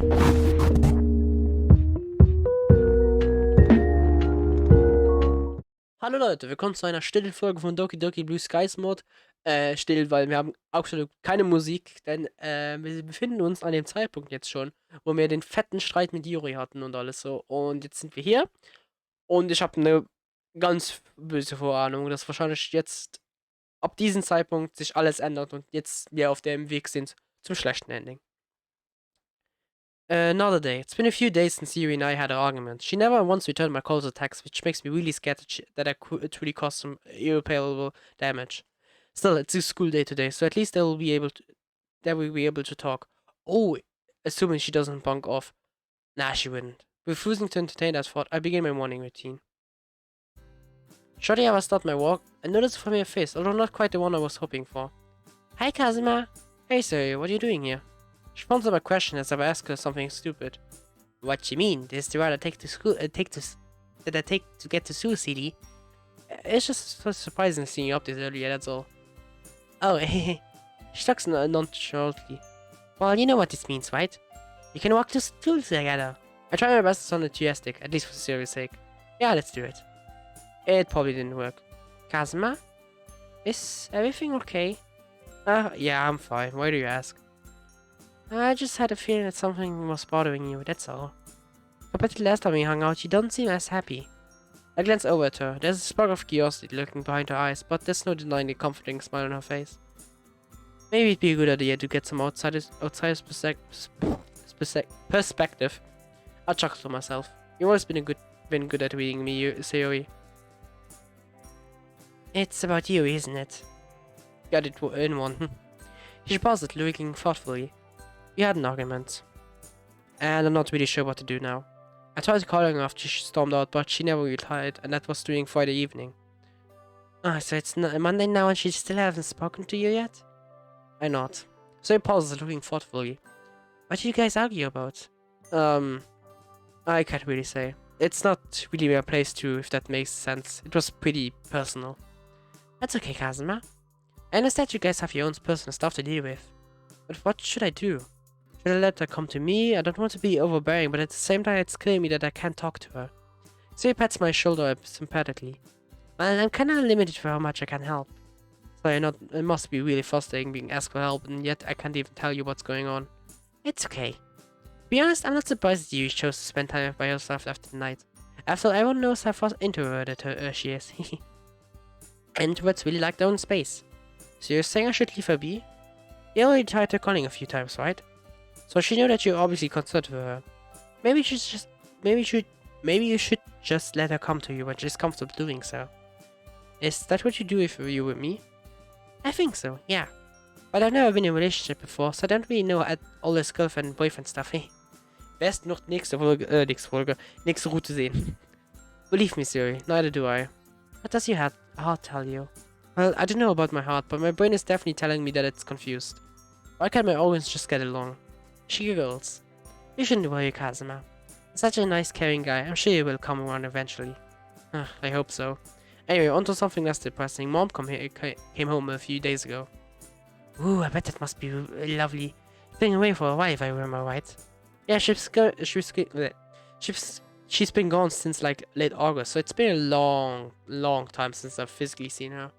Hallo Leute, willkommen zu einer stillen Folge von Doki Doki Blue Skies Mod. Still, weil wir haben absolut keine Musik, denn wir befinden uns an dem Zeitpunkt jetzt schon, wo wir den fetten Streit mit Yuri hatten und alles so. Und jetzt sind wir hier und ich habe eine ganz böse Vorahnung, dass wahrscheinlich jetzt ab diesem Zeitpunkt sich alles ändert und jetzt wir auf dem Weg sind zum schlechten Ending. Another day. It's been a few days since Yuri and I had an argument. She never once returned my calls or texts, which makes me really scared that I could truly cause some irreparable damage. Still, it's a school day today, so at least they will be able to talk. Oh, assuming she doesn't bunk off. Nah, she wouldn't. Refusing to entertain that thought, I begin my morning routine. Shortly after I start my walk, I notice a familiar face, although not quite the one I was hoping for. Hi, Kazuma. Hey, Siri, what are you doing here? She responds to my question as if I ask her something stupid. What you mean? This is the route I take to school. That I take to get to Sioux City. It's just so surprising seeing you up this earlier. That's all. Oh, she talks nonchalantly. Well, you know what this means, right? You can walk to school together. I try my best to sound enthusiastic, at least for Siri's sake. Yeah, let's do it. It probably didn't work. Kazuma, is everything okay? Yeah, I'm fine. Why do you ask? I just had a feeling that something was bothering you, that's all. Compared to the last time we hung out, you don't seem as happy. I glance over at her. There's a spark of curiosity lurking behind her eyes, but there's no denying the comforting smile on her face. Maybe it'd be a good idea to get some outsider's perspective. I chuckled to myself. You've always been good at reading me, Sayori. It's about you, isn't it? Got it in one. She paused, looking thoughtfully. We had an argument, and I'm not really sure what to do now. I tried calling her after she stormed out, but she never replied, and that was during Friday evening. So it's Monday now and she still hasn't spoken to you yet? I nod. So he pauses, looking thoughtfully. What did you guys argue about? I can't really say. It's not really my place to, if that makes sense. It was pretty personal. That's okay, Kazuma. I understand you guys have your own personal stuff to deal with. But what should I do? Should I let her come to me? I don't want to be overbearing, but at the same time it's clear to me that I can't talk to her. So he pats my shoulder sympathetically. Well, I'm kinda limited for how much I can help. So it must be really frustrating being asked for help, and yet I can't even tell you what's going on. It's okay. To be honest, I'm not surprised that you chose to spend time by yourself after the night. After all, everyone knows how introverted she is. Introverts really like their own space. So you're saying I should leave her be? You already tried her calling a few times, right? So she knew that you're obviously concerned for her. Maybe you should just let her come to you when she's comfortable doing so. Is that what you do if you were with me? I think so, yeah. But I've never been in a relationship before, so I don't really know all this girlfriend and boyfriend stuff, eh? Best noch nächste Route sehen. Believe me, Siri, neither do I. What does your heart tell you? Well, I don't know about my heart, but my brain is definitely telling me that it's confused. Why can't my organs just get along? She giggles. You shouldn't worry, Kazuma. Such a nice, caring guy. I'm sure he will come around eventually. I hope so. Anyway, on to something less depressing. Mom came home a few days ago. Ooh, I bet that must be lovely. Been away for a while, if I remember right. Yeah, she's been gone since like late August, so it's been a long time since I've physically seen her.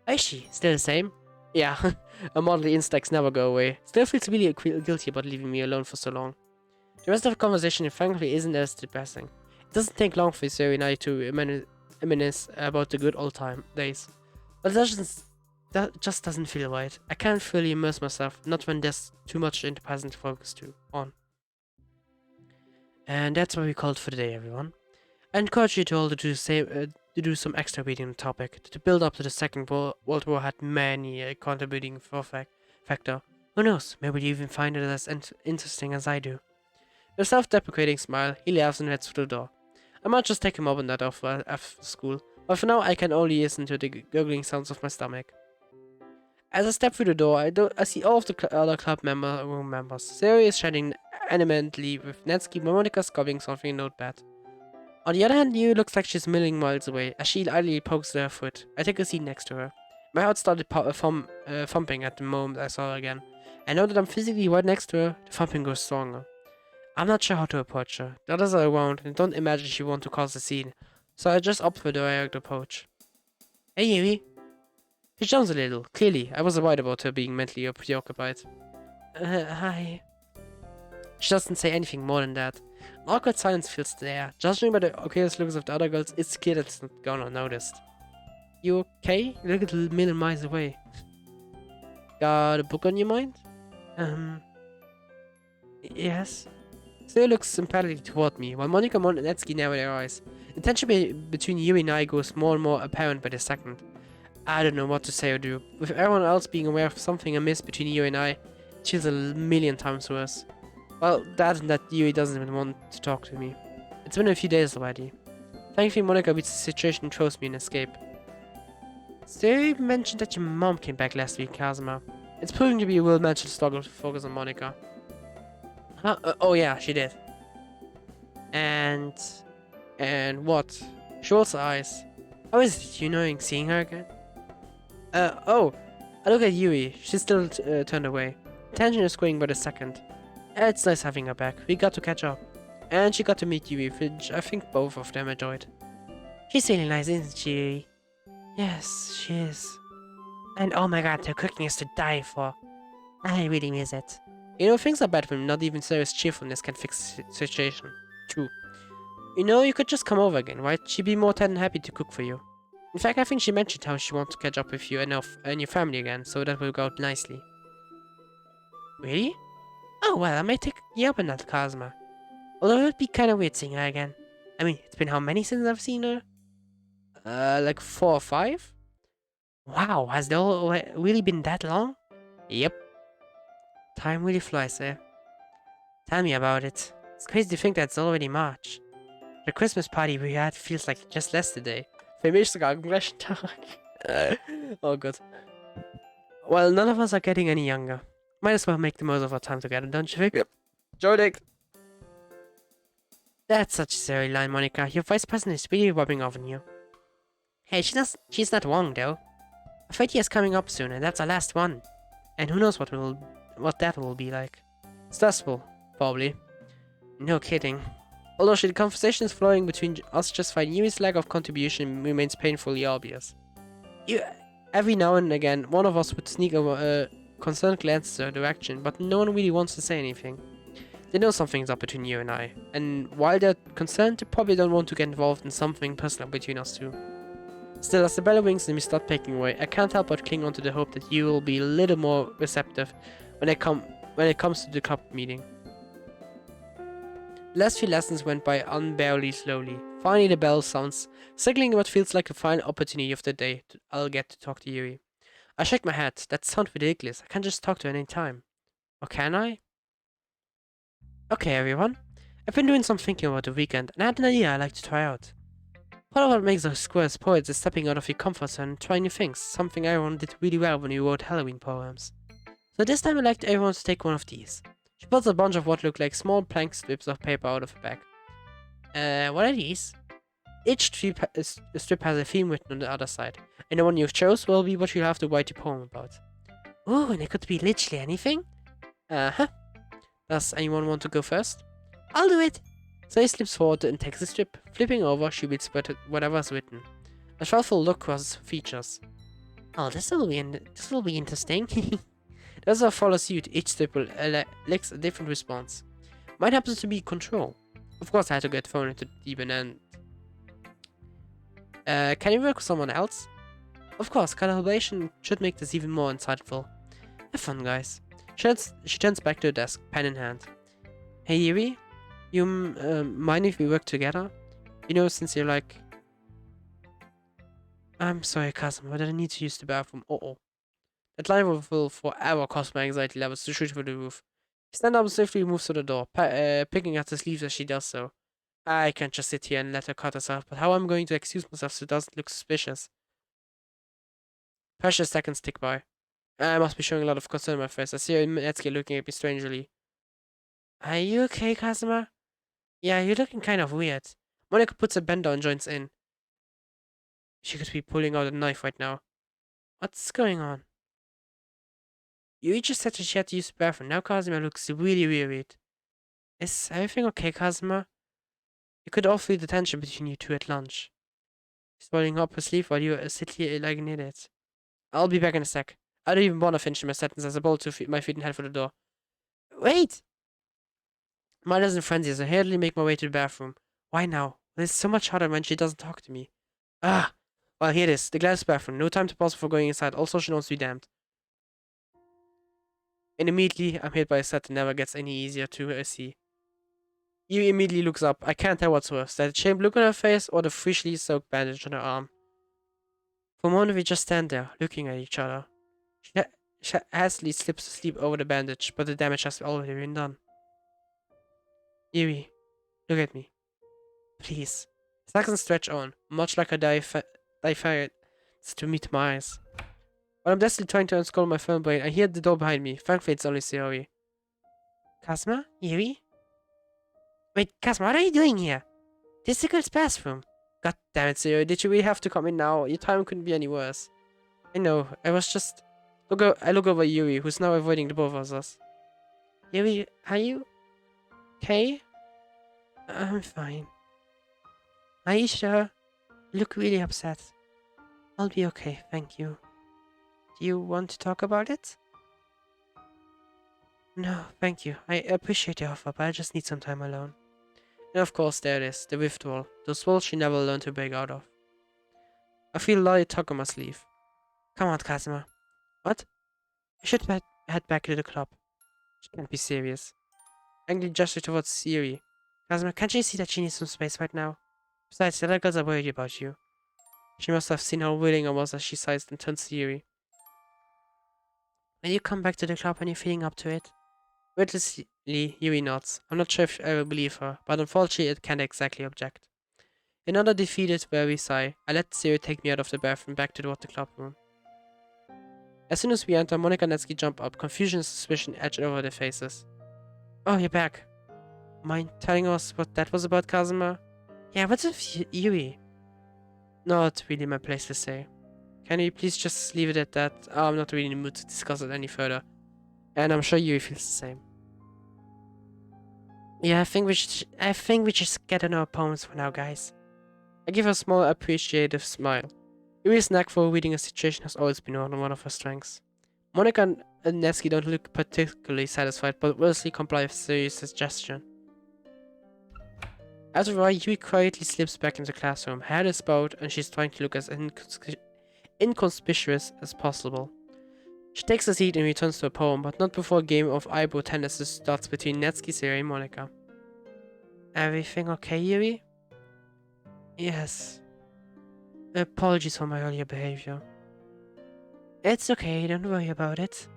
Is she still the same? Yeah, unmodely instincts never go away. Still feels really guilty about leaving me alone for so long. The rest of the conversation, frankly, isn't as depressing. It doesn't take long for Siri and I to reminisce about the good old days. But that just doesn't feel right. I can't fully immerse myself, not when there's too much in the present to focus on. And that's what we called for today, everyone. I encourage you to all to do some extra reading on the topic. The build up to the Second World War had many contributing factor. Who knows, maybe you even find it as interesting as I do. With a self-deprecating smile, he laughs and heads through the door. I might just take him up on that offer after school, but for now I can only listen to the gurgling sounds of my stomach. As I step through the door, I see all of the other club room members. Siri is chatting animatedly with Netsky and Monica scoffing something in a notepad. On the other hand, Yu looks like she's a million miles away, as she idly pokes her foot. I take a seat next to her. My heart started thumping at the moment I saw her again. I know that I'm physically right next to her, the thumping grows stronger. I'm not sure how to approach her. The others are around and don't imagine she wants to cause a scene, so I just opt for the direct approach. Hey Yui. She jumps a little. Clearly, I was worried about her being mentally preoccupied. Hi. She doesn't say anything more than that. An awkward silence fills the air. Judging by the curious looks of the other girls, it's clear that it's not gone unnoticed. You okay? You look a million miles away. Got a book on your mind? Yes. Still looks sympathetic toward me, while Monika and Monetsky narrow their eyes. The tension between Yui and I grows more and more apparent by the second. I don't know what to say or do. With everyone else being aware of something amiss between Yui and I, it feels a million times worse. Well, that and that Yui doesn't even want to talk to me. It's been a few days already. Thankfully, Monika beats the situation and throws me an escape. So you mentioned that your mom came back last week, Kazuma. It's proving to be a real mental struggle to focus on Monika. Huh? Oh yeah, she did. And what? She rolls her eyes. How is it annoying seeing her again? Oh, I look at Yui. She's still turned away. Tension is growing by the second. It's nice having her back. We got to catch up. And she got to meet Yui, which I think both of them enjoyed. She's really nice, isn't she? Yes, she is. And oh my god, her cooking is to die for. I really miss it. You know, things are bad when not even serious cheerfulness can fix the situation. True. You know, you could just come over again, right? She'd be more than happy to cook for you. In fact, I think she mentioned how she wants to catch up with you and your family again, so that will go out nicely. Really? Oh well, I might take you up on that, Kazuma. Although it would be kinda weird seeing her again. I mean, it's been how many since I've seen her? Like 4 or 5? Wow, has it all really been that long? Yep. Time really flies, eh? Tell me about it. It's crazy to think that it's already March. The Christmas party we had feels like just yesterday. Für mich sogar ein Tag. Oh god. Well, none of us are getting any younger. Might as well make the most of our time together, don't you think? Yep. Jordik! That's such a silly line, Monika. Your vice president is really rubbing off on you. Hey, she's not wrong, though. Our 30 is coming up soon, and that's our last one. And who knows what that will be like. Stressful, probably. No kidding. Although the conversation is flowing between us just fine, Yumi's lack of contribution remains painfully obvious. Every now and again, one of us would sneak a concerned glance in her direction, but no one really wants to say anything. They know something's up between you and I, and while they're concerned, they probably don't want to get involved in something personal between us two. Still, as the bell rings and we start packing away, I can't help but cling on to the hope that you will be a little more receptive when it comes to the club meeting. The last few lessons went by unbearably slowly. Finally, the bell sounds, signaling what feels like the final opportunity of the day. I'll get to talk to Yui. I shake my head. That sounds ridiculous. I can't just talk to her any time. Or can I? Okay, everyone. I've been doing some thinking about the weekend, and I had an idea I'd like to try out. Part of what makes us squares poets is stepping out of your comfort zone and trying new things, something everyone did really well when we wrote Halloween poems. So this time I'd like everyone to take one of these. She pulls a bunch of what look like small blank strips of paper out of her bag. What are these? Each strip has a theme written on the other side, and the one you've chose will be what you'll have to write your poem about. Ooh, and it could be literally anything? Uh-huh. Does anyone want to go first? I'll do it! So he slips forward and takes the strip. Flipping over, she reads whatever's written. A thoughtful look crosses her features. Oh, this will be interesting. As I follow suit, each strip will elect a different response. Mine happens to be control. Of course, I had to get thrown into the deep end. Can you work with someone else? Of course, collaboration should make this even more insightful. Have fun, guys. She turns back to the desk, pen in hand. Hey, Yuri? You mind if we work together? You know, since you're like... I'm sorry, Kazuma, but I need to use the bathroom. Uh-oh. That line will forever cause my anxiety levels to shoot through the roof. Stand up and swiftly moves to the door, picking at the sleeves as she does so. I can't just sit here and let her cut herself, but how I'm going to excuse myself so it doesn't look suspicious? Precious seconds tick by. I must be showing a lot of concern on my face. I see Etsuki looking at me strangely. Are you okay, Kazuma? Yeah, you're looking kind of weird. Monika puts a bend down and joins in. She could be pulling out a knife right now. What's going on? You just said that she had to use the bathroom. Now Kazuma looks really worried. Is everything okay, Kazuma? You could all feel the tension between you two at lunch. He's rolling up his sleeve while you sit here like an idiot. I'll be back in a sec. I don't even want to finish my sentence as I bolt to my feet and head for the door. Wait! Mine isn't frenzy as I hurriedly make my way to the bathroom. Why now? It's so much harder when she doesn't talk to me. Ah! Well, here it is. The glass bathroom. No time to pause before going inside. Also, she knows to be damned. And immediately, I'm hit by a set that never gets any easier to see. Yui immediately looks up. I can't tell what's worse. That shamed look on her face or the freshly soaked bandage on her arm. For a moment, we just stand there, looking at each other. She hastily slips asleep over the bandage, but the damage has already been done. Yui, look at me. Please. Seconds stretch on, much like a diaphragm to meet my eyes. While I'm desperately trying to unscroll my phone brain, I hear the door behind me. Thankfully, it's only Sayori. Kazuma? Yui? Wait, Kazuma, what are you doing here? This is the girl's bathroom. God damn it, Sayori, did you really have to come in now? Your time couldn't be any worse. I know, I was just... I look over Yuri, who's now avoiding the both of us. Yuri, are you... okay? I'm fine. Are you sure? You look really upset. I'll be okay, thank you. Do you want to talk about it? No, thank you. I appreciate the offer, but I just need some time alone. And of course, there it is, the withdrawal. Those walls she never learned to break out of. I feel a light tug on my sleeve. Come on, Kazuma. What? I should head back to the club. She can't be serious. Angrily gesture towards Siri. Kazuma, can't you see that she needs some space right now? Besides, the other girls are worried about you. She must have seen how willing I was as she sighs and turns to Yuri. Will you come back to the club when you're feeling up to it? Wordlessly, Yuri nods. I'm not sure if I will believe her, but unfortunately it can't exactly object. Another defeated, weary sigh. I let Siri take me out of the bathroom back to the club room. As soon as we enter, Monika and Netsuki jump up. Confusion and suspicion edge over their faces. Oh, you're back. Mind telling us what that was about, Kazuma? Yeah, what's with Yuri? Not really my place to say. Can we please just leave it at that? I'm not really in the mood to discuss it any further. And I'm sure Yuri feels the same. Yeah, I think we should just get on our poems for now, guys. I give her a small appreciative smile. Yuri's knack for reading a situation has always been one of her strengths. Monika and Netsuki don't look particularly satisfied, but willfully comply with Sayori's suggestion. After a while, Yui quietly slips back into the classroom. Her head is bowed, and she's trying to look as inconspicuous as possible. She takes a seat and returns to a poem, but not before a game of eyebrow tennis starts between Netsuki, Sayori, and Monika. Everything okay, Yuri? Yes. Apologies for my earlier behavior. It's okay, don't worry about it.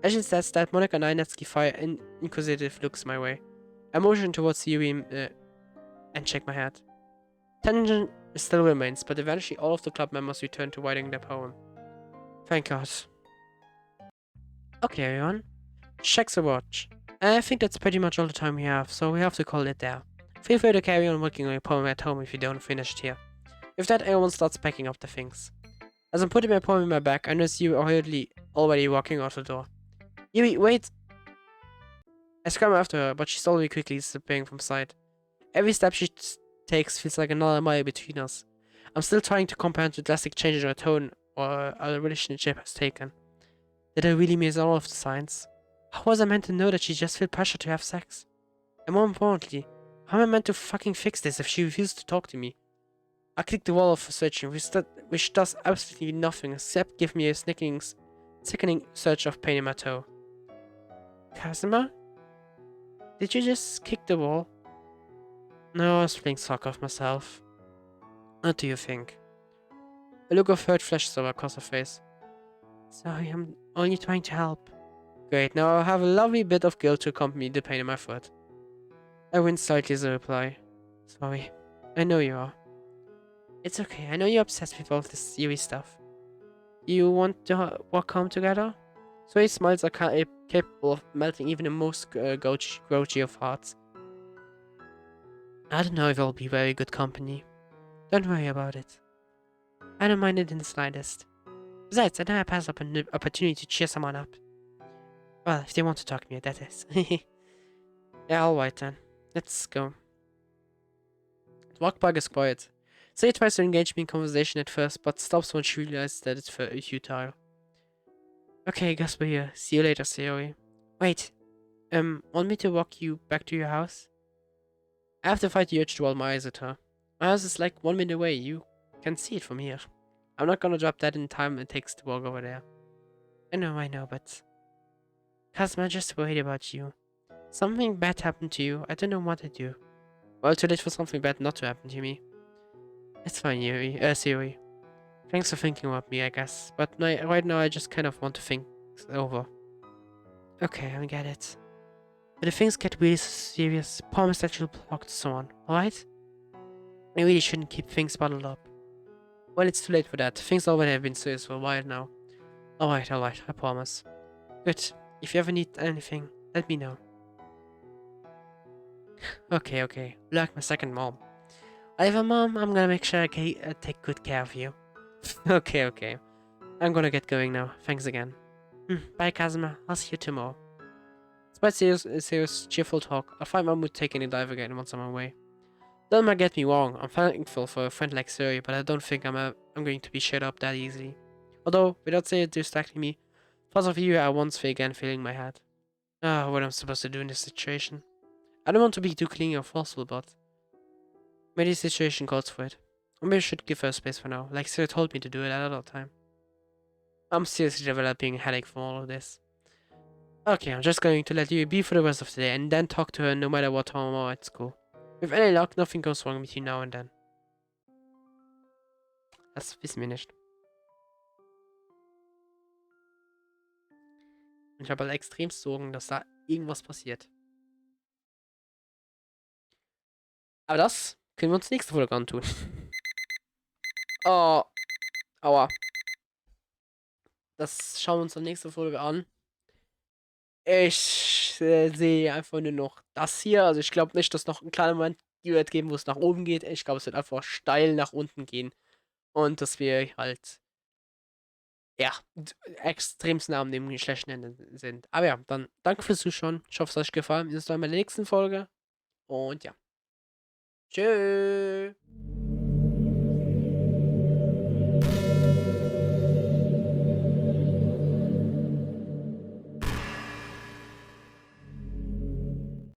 As she says that, Monika and Netsuki fire inquisitive looks my way. I motion towards Yuri and shake my head. Tension still remains, but eventually all of the club members return to writing their poem. Thank God. Okay, everyone. Checks the watch. I think that's pretty much all the time we have, so we have to call it there. Feel free to carry on working on your poem at home if you don't finish it here. With that, everyone starts packing up the things. As I'm putting my poem in my bag, I notice Yuri already walking out the door. Yuri, wait! I scramble after her, but she's already quickly disappearing from sight. Every step she takes feels like another mile between us. I'm still trying to comprehend the drastic change in her tone or our relationship has taken. Did I really miss all of the signs? How was I meant to know that she just felt pressure to have sex? And more importantly, how am I meant to fucking fix this if she refuses to talk to me? I click the wall of frustration, which does absolutely nothing except give me a sickening surge of pain in my toe. Kazuma? Did you just kick the wall? No, I was playing soccer with myself. What do you think? A look of hurt flashes over across her face. Sorry, I'm only trying to help. Great, now I'll have a lovely bit of guilt to accompany the pain in my foot. I wince slightly as a reply. Sorry, I know you are. It's okay, I know you're obsessed with all this Yuri stuff. You want to walk home together? So his smiles are capable of melting even the most grouchy of hearts. I don't know if I'll be very good company. Don't worry about it. I don't mind it in the slightest. Besides, I never pass up an opportunity to cheer someone up. Well, if they want to talk to me, that is. Yeah, alright then. Let's go. The walk-bug is quiet. Say tries to engage me in conversation at first, but stops when she realizes that it's futile. Okay, guess we're here. See you later, Sayori. Wait, want me to walk you back to your house? I have to fight the urge to roll my eyes at her. My house is like 1 minute away, you can see it from here. I'm not gonna drop that in the time it takes to walk over there. I know, but... Kazuma, I'm just worried about you. Something bad happened to you, I don't know what to do. Well, too late for something bad not to happen to me. It's fine, Sayori. Thanks for thinking about me, I guess. But right now I just kind of want to think over. Okay, I get it. But if things get really serious, promise that you'll talk to someone, alright? I really shouldn't keep things bottled up. Well, it's too late for that. Things already have been serious for a while now. Alright, I promise. Good. If you ever need anything, let me know. Okay. Like my second mom. I have a mom, I'm gonna make sure I take good care of you. Okay. I'm gonna get going now. Thanks again. Bye, Kazuma. I'll see you tomorrow. Despite serious, cheerful talk, I find my mood taking a dive again once I'm away. Don't get me wrong, I'm thankful for a friend like Suri, but I don't think I'm going to be shut up that easily. Although, without saying it distracting me, thoughts of you are once again filling my head. What I'm supposed to do in this situation. I don't want to be too clingy or forceful, but maybe the situation calls for it. Or maybe I should give her space for now, like Suri told me to do it at another time. I'm seriously developing a headache from all of this. Okay, I'm just going to let you be for the rest of the day and then talk to her no matter what time I'm at school. With any luck, nothing goes wrong between now and then. Das wissen wir nicht. Und ich habe halt extrem Sorgen, dass da irgendwas passiert. Aber das können wir uns nächste Folge antun. Oh, aua. Das schauen wir uns dann nächste Folge an. Ich sehe einfach nur noch das hier. Also ich glaube nicht, dass noch ein kleiner Moment wird geben, wo es nach oben geht. Ich glaube, es wird einfach steil nach unten gehen. Und dass wir halt, ja, extremst nah an dem schlechten Ende sind. Aber ja, dann danke fürs Zuschauen. Ich hoffe, es hat euch gefallen. Wir sehen uns dann in der nächsten Folge. Und ja. Tschüss.